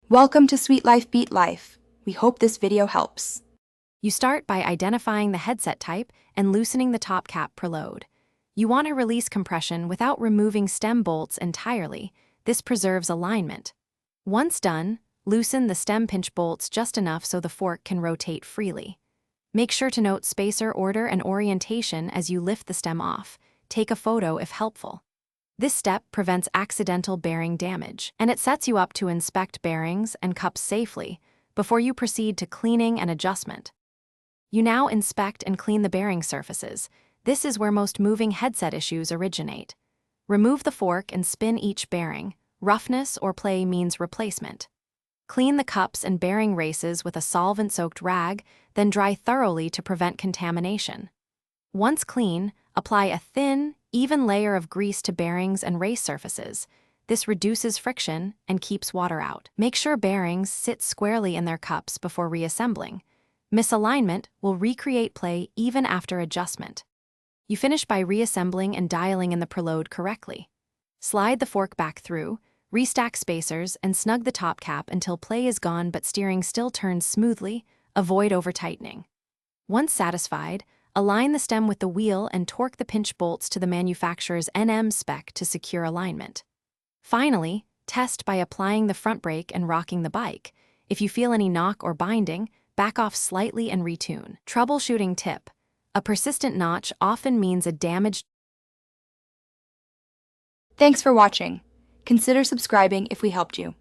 Welcome to Sweet Life Beat Life. We hope this video helps. You start by identifying the headset type and loosening the top cap per load. You want to release compression without removing stem bolts entirely. This preserves alignment. Once done, loosen the stem pinch bolts just enough so the fork can rotate freely. Make sure to note spacer order and orientation as you lift the stem off. Take a photo if helpful. This step prevents accidental bearing damage, and it sets you up to inspect bearings and cups safely before you proceed to cleaning and adjustment. You now inspect and clean the bearing surfaces. This is where most moving headset issues originate. Remove the fork and spin each bearing. Roughness or play means replacement. Clean the cups and bearing races with a solvent-soaked rag, then dry thoroughly to prevent contamination. Once clean, apply a thin, even layer of grease to bearings and race surfaces. This reduces friction and keeps water out. Make sure bearings sit squarely in their cups before reassembling. Misalignment will recreate play even after adjustment. You finish by reassembling and dialing in the preload correctly. Slide the fork back through, restack spacers, and snug the top cap until play is gone but steering still turns smoothly. Avoid over-tightening. Once satisfied, align the stem with the wheel and torque the pinch bolts to the manufacturer's NM spec to secure alignment. Finally, test by applying the front brake and rocking the bike. If you feel any knock or binding, back off slightly and retune. Troubleshooting tip: a persistent notch often means a damaged. Thanks for watching. Consider subscribing if we helped you.